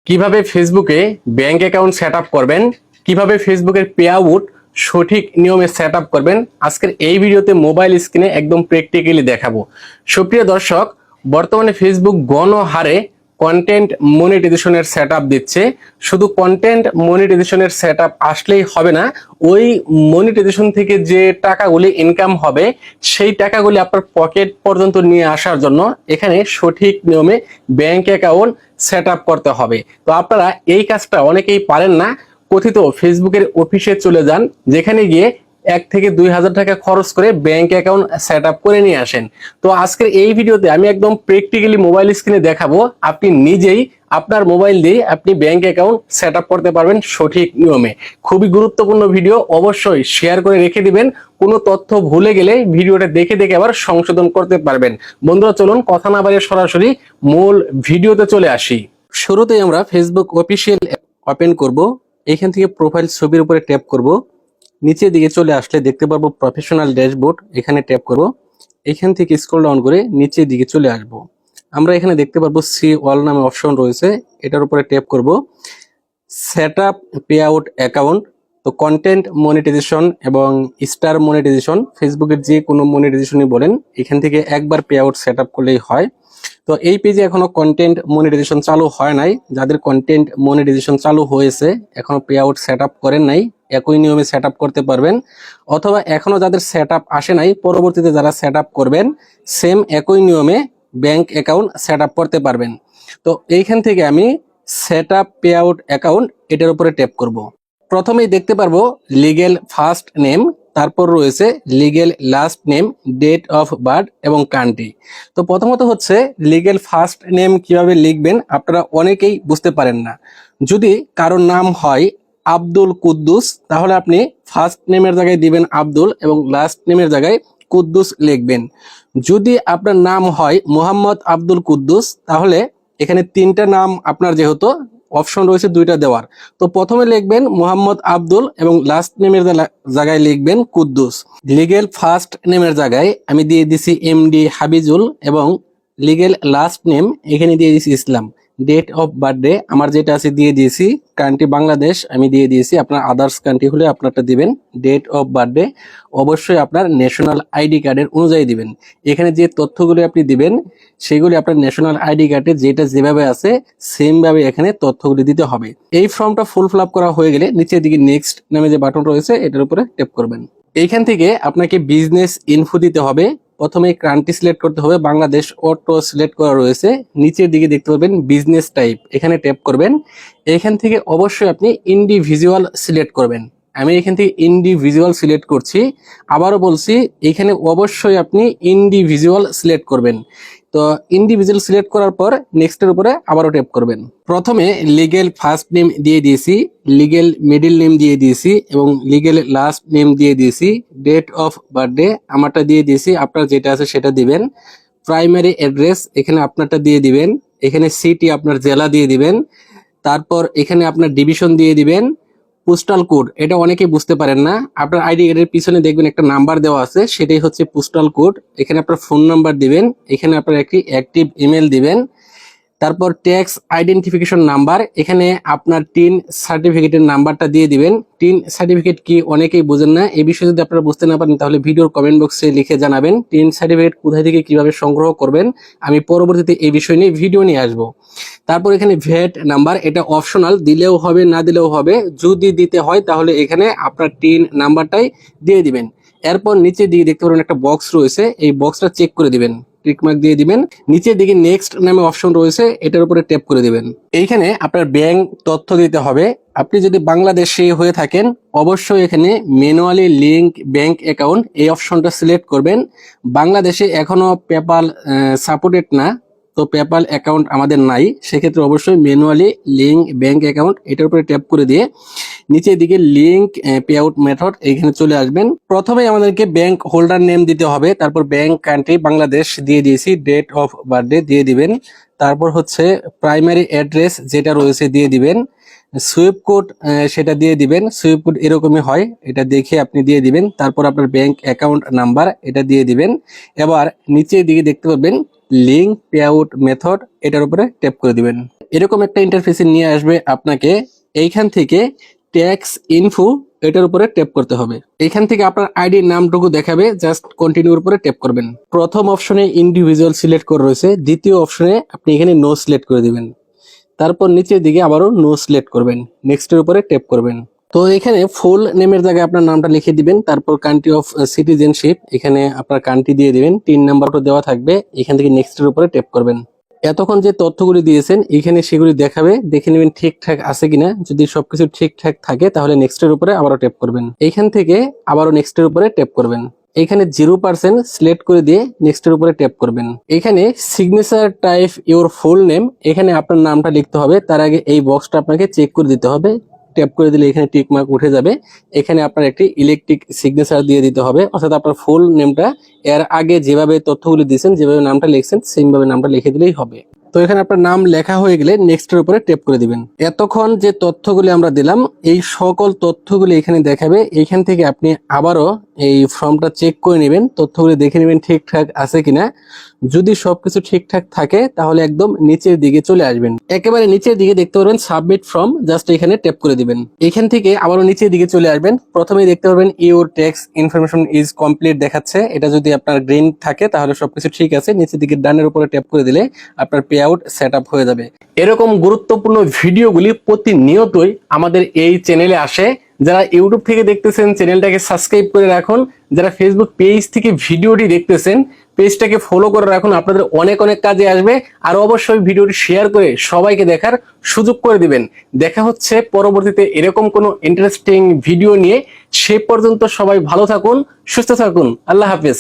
কিভাবে ফেসবুকে bank account set up করবেন, কিভাবে ফেসবুকের পে আউট সঠিক নিয়মে সেট আপ করবেন, আজকের এই ভিডিওতে মোবাইল স্ক্রিনে একদম প্র্যাকটিক্যালি দেখাবো। সুপ্রিয় দর্শক, বর্তমানে ফেসবুক গণহারে কন্টেন্ট মনিটাইজেশনের সেট আপ দিচ্ছে। শুধু কন্টেন্ট মনিটাইজেশনের সেট আপ আসলেই হবে না, ওই মনিটাইজেশন থেকে যে টাকাগুলি ইনকাম হবে সেই টাকাগুলি আপনার পকেট পর্যন্ত নিয়ে আসার জন্য এখানে সঠিক নিয়মে ব্যাংক অ্যাকাউন্ট সেট আপ করতে হবে। তো আপনারা এই কাজটা অনেকেই পারেন না। কথিত ফেসবুকের অফিসে চলে যান, যেখানে গিয়ে 1 থেকে 2 হাজার টাকা খরচ করে ব্যাংক অ্যাকাউন্ট সেট আপ করে নিয়ে আসেন। তো আজকের এই ভিডিওতে আমি একদম প্র্যাকটিক্যালি মোবাইল স্ক্রিনে দেখাবো, আপনি নিজেই আপনার মোবাইল দিয়ে আপনি ব্যাংক অ্যাকাউন্ট সেট আপ করতে পারবেন সঠিক নিয়মে। খুবই গুরুত্বপূর্ণ ভিডিও, অবশ্যই শেয়ার করে রেখে দিবেন। কোনো তথ্য ভুলে গেলে ভিডিওটা দেখে দেখে আবার সংশোধন করতে পারবেন। বন্ধুরা, চলুন কথা না বাড়িয়ে সরাসরি মূল ভিডিওতে চলে আসি। শুরুতেই আমরা ফেসবুক অফিসিয়াল ওপেন করব। এখান থেকে প্রোফাইল ছবির উপরে ট্যাপ করব। নিচের দিকে চলে আসলে দেখতে পারবো প্রফেশনাল ড্যাশবোর্ড, এখানে ট্যাপ করব। এখান থেকে স্ক্রল ডাউন করে নিচের দিকে চলে আসব। আমরা এখানে দেখতে পারবো সি অল নামে অপশন রয়েছে, এটার উপরে ট্যাপ করব। Set up pay out account, তো কন্টেন্ট মনিটাইজেশন এবং স্টার মনিটাইজেশন, ফেসবুকের যে কোনো মনিটাইজেশনই বলেন, এখান থেকে একবার পে আউট সেট আপ করলেই হয়। তো এই পেজে এখনো কন্টেন্ট মনিটাইজেশন চালু হয় নাই। যাদের কন্টেন্ট মনিটাইজেশন চালু হয়েছে, এখনো পে আউট সেট আপ করেন নাই, একই নিয়মে সেট আপ করতে পারবেন। অথবা এখনো যাদের সেট আপ আসে নাই, পরবর্তীতে যারা সেট আপ করবেন, সেম একই নিয়মে ব্যাংক অ্যাকাউন্ট সেট আপ করতে পারবেন। তো এইখান থেকে আমি set up pay out account এটার উপরে ট্যাপ করব। প্রথমেই দেখতে পারবো লিগেল ফার্স্ট নেম, তারপর রয়েছে legal last name, date of birth এবং কান্ট্রি। তো প্রথমত হচ্ছে লিগেল ফার্স্ট নেম কিভাবে লিখবেন আপনারা অনেকেই বুঝতে পারেন না। যদি কারোর নাম হয় আব্দুল কুদ্দুস, তাহলে আপনি ফার্স্ট নেমের জায়গায় দিবেন আব্দুল এবং লাস্ট নেমের জায়গায় কুদ্দুস লিখবেন। যদি আপনার নাম হয় মোহাম্মদ আব্দুল কুদ্দুস, তাহলে এখানে 3টা নাম আপনার যেহেতু অপশন রয়েছে 2টা দেওয়ার, তো প্রথমে লিখবেন মোহাম্মদ আব্দুল এবং লাস্ট নেমের জায়গায় লিখবেন কুদ্দুস। লিগেল ফার্স্ট নেমের জায়গায় আমি দিয়ে দিছি এমডি হাবিজুল এবং লিগেল লাস্ট নেম এখানে দিয়ে দিছি ইসলাম। ডেট অফ বার্থডে আমার যেটা আছে দিয়ে দিয়েছি, কান্ট্রি বাংলাদেশ আমি দিয়ে দিয়েছি, আপনার আদার্স কান্ট্রি হলে আপনারটা দিবেন। ডেট অফ বার্থডে অবশ্যই আপনার ন্যাশনাল আইডি কার্ডের অনুযায়ী দিবেন। এখানে যে তথ্যগুলি আপনি দিবেন সেগুলি আপনার ন্যাশনাল আইডি কার্ডে যেটা যেভাবে আছে সেম ভাবে এখানে তথ্যগুলি দিতে হবে। এই ফর্মটা ফুল ফিল আপ করা হয়ে গেলে নিচের দিকে নেক্সট নামে যে বাটন রয়েছে এটার উপরে ট্যাপ করবেন। এইখান থেকে আপনাকে বিজনেস ইনফো দিতে হবে। প্রথমে কান্ট্রি সিলেক্ট করতে হবে, বাংলাদেশ অটো সিলেক্ট করা রয়েছে। নিচের দিকে দেখতে পাবেন বিজনেস টাইপ, এখানে ট্যাপ করবেন। এখান থেকে অবশ্যই আপনি ইন্ডিভিজুয়াল সিলেক্ট করবেন। আমি এখান থেকে ইন্ডিভিজুয়াল সিলেক্ট করছি। আবারও বলছি, এখানে অবশ্যই আপনি ইন্ডিভিজুয়াল সিলেক্ট করবেন। তো ইন্ডিভিজুয়াল সিলেক্ট করার পর নেক্সটের উপরে আবারও ট্যাপ করবেন। প্রথমে লিগেল ফার্স্ট নেম দিয়ে দিয়েছি, লিগেল মিডল নেম দিয়ে দিয়েছি এবং লিগেল লাস্ট নেম দিয়ে দিয়েছি। ডেট অফ বার্থডে আমারটা দিয়ে দিয়েছি, আপনার যেটা আছে সেটা দিবেন। প্রাইমারি অ্যাড্রেস এখানে আপনারটা দিয়ে দিবেন। এখানে সিটি আপনার জেলা দিয়ে দিবেন। তারপর এখানে আপনার ডিভিশন দিয়ে দিবেন। পোস্টাল কোড, এটা অনেকেই বুঝতে পারেন না, আপনার আইডি কার্ডের পিছনে দেখবেন একটা নাম্বার দেওয়া আছে, সেটাই হচ্ছে পোস্টাল কোড। এখানে আপনার ফোন নাম্বার দিবেন, এখানে আপনার একটি অ্যাক্টিভ ইমেল দিবেন। তারপর ট্যাক্স আইডেন্টিফিকেশন নাম্বার, এখানে আপনার টিন সার্টিফিকেটের নাম্বারটা দিয়ে দিবেন। টিন সার্টিফিকেট কি অনেকেই বোঝেন না, এই বিষয়ে যদি আপনারা বুঝতে না পারেন তাহলে ভিডিওর কমেন্ট বক্সে লিখে জানাবেন টিন সার্টিফিকেট কোথায় থেকে কিভাবে সংগ্রহ করবেন। আমি পরবর্তীতে এই বিষয় নিয়ে ভিডিও নিয়ে আসবো। তারপর এখানে ভ্যাট নাম্বার, এটা অপশনাল, দিলেও হবে না দিলেও হবে। যদি দিতে হয় তাহলে এখানে আপনার টিন নাম্বারটাই দিয়ে দিবেন। এরপর নিচের দিকে দেখতে পারেন একটা বক্স রয়েছে, এই বক্সটা চেক করে দিবেন, টিকমার্ক দিয়ে দিবেন। নিচের দিকে নেক্সট নামে অপশন রয়েছে, এটার উপরে ট্যাপ করে দিবেন। এইখানে আপনার ব্যাংক তথ্য দিতে হবে। আপনি যদি বাংলাদেশে হয়ে থাকেন অবশ্যই এখানে ম্যানুয়ালি লিংক ব্যাংক অ্যাকাউন্ট এই অপশনটা সিলেক্ট করবেন। বাংলাদেশে এখনো পেপাল সাপোর্টেড না, তো পেপাল অ্যাকাউন্ট আমাদের নাই, সেক্ষেত্রে অবশ্যই ম্যানুয়ালি লিংক ব্যাংক অ্যাকাউন্ট এটার উপরে ট্যাপ করে দিয়ে নিচের দিকে লিংক পে আউট মেথড এইখানে চলে আসবেন। প্রথমে আমাদেরকে ব্যাংক হোল্ডার নেম দিতে হবে, তারপর ব্যাংক কান্ট্রি বাংলাদেশ দিয়ে দিয়েছি, ডেট অফ বার্থডে দিয়ে দিবেন। তারপর হচ্ছে প্রাইমারি অ্যাড্রেস যেটা রয়েছে দিয়ে দিবেন। সুইপ কোড সেটা দিয়ে দিবেন, সুইপ কোড এরকমই হয়, এটা দেখে আপনি দিয়ে দিবেন। তারপর আপনার ব্যাংক অ্যাকাউন্ট নাম্বার এটা দিয়ে দিবেন। এবার নিচের দিকে দেখতে পাবেন লিংক পে আউট মেথড, এটার উপরে ট্যাপ করে দিবেন। এরকম একটা ইন্টারফেসে নিয়ে আসবে আপনাকে। এইখান থেকে ট্যাক্স ইনফো এটার উপরে ট্যাপ করতে হবে। এখান থেকে আপনার আইডির নামটুকু দেখাবে, জাস্ট কন্টিনিউর উপরে ট্যাপ করবেন। প্রথম অপশনে ইন্ডিভিজুয়াল সিলেক্ট করে রয়েছে, দ্বিতীয় অপশনে আপনি এখানে নো সিলেক্ট করে দিবেন। তারপর নিচের দিকে আবারও নো সিলেক্ট করবেন, নেক্সটের উপরে ট্যাপ করবেন। তো এখানে ফুল নেমের জায়গায় আপনার নামটা লিখে দিবেন, তারপর কান্ট্রি অফ সিটিজেনশিপ এখানে আপনার কান্ট্রি দিয়ে দিবেন, 3 নাম্বারটা দেওয়া থাকবে, এখান থেকে নেক্সটের উপরে ট্যাপ করবেন। এতক্ষণ যে তথ্যগুলি দিয়েছেন এখানে সেগুলি দেখাবে, দেখে নেবেন ঠিকঠাক আছে কিনা। যদি সবকিছু ঠিকঠাক থাকে তাহলে নেক্সটের উপরে আবারও ট্যাপ করবেন। এইখান থেকে আবারও নেক্সটের উপরে ট্যাপ করবেন। এখানে 0% সিলেক্ট করে দিয়ে নেক্সটের উপরে ট্যাপ করবেন। এখানে signature type your full name, এখানে আপনার নামটা লিখতে হবে। তার আগে এই বক্সটা আপনাকে চেক করে দিতে হবে। ট্যাপ করে দিলে এখানে টিক মার্ক উঠে যাবে। এখানে আপনার একটি ইলেকট্রিক সিগনেচার দিয়ে দিতে হবে, অর্থাৎ আপনার ফুল নেমটা এর আগে যেভাবে তথ্যগুলি দিয়েছেন, যেভাবে নামটা লিখছেন সেম ভাবে নামটা লিখে দিলেই হবে। তো এখানে আপনার নাম লেখা হয়ে গেলে নেক্সটের উপরে ট্যাপ করে দিবেন। এতক্ষণ যে তথ্যগুলি আমরা দিলাম এই সকল তথ্যগুলি এখানে দেখাবে। এইখান থেকে আপনি আবারও এই ফর্মটা চেক করে নেবেন, তথ্যগুলি দেখে নেবেন ঠিকঠাক আছে কিনা। যদি সবকিছু ঠিকঠাক থাকে তাহলে একদম নিচের দিকে চলে আসবেন। একেবারে নিচের দিকে দেখতে পারবেন সাবমিট ফর্ম, জাস্ট এখানে ট্যাপ করে দিবেন। এখান থেকে আবারও নিচের দিকে চলে আসবেন। প্রথমেই দেখতে পারবেন your tax information is complete দেখাচ্ছে। এটা যদি আপনার গ্রিন থাকে তাহলে সবকিছু ঠিক আছে। নিচের দিকে ডানের উপরে ট্যাপ করে দিলে আপনার পে আউট সেট আপ হয়ে যাবে। এরকম গুরুত্বপূর্ণ ভিডিওগুলি প্রতিনিয়তই আমাদের এই চ্যানেলে আসে। যারা ইউটিউব থেকে দেখতেছেন চ্যানেলটাকে সাবস্ক্রাইব করে রাখুন, যারা ফেসবুক পেজ থেকে ভিডিওটি দেখতেছেন পেজটাকে ফলো করে রাখুন, আপনাদের অনেক অনেক কাজে আসবে। আর অবশ্যই ভিডিওটি শেয়ার করে সবাইকে দেখার সুযোগ করে দিবেন। দেখা হচ্ছে পরবর্তীতে এরকম কোনো ইন্টারেস্টিং ভিডিও নিয়ে। সে পর্যন্ত সবাই ভালো থাকুন, সুস্থ থাকুন। আল্লাহ হাফেজ।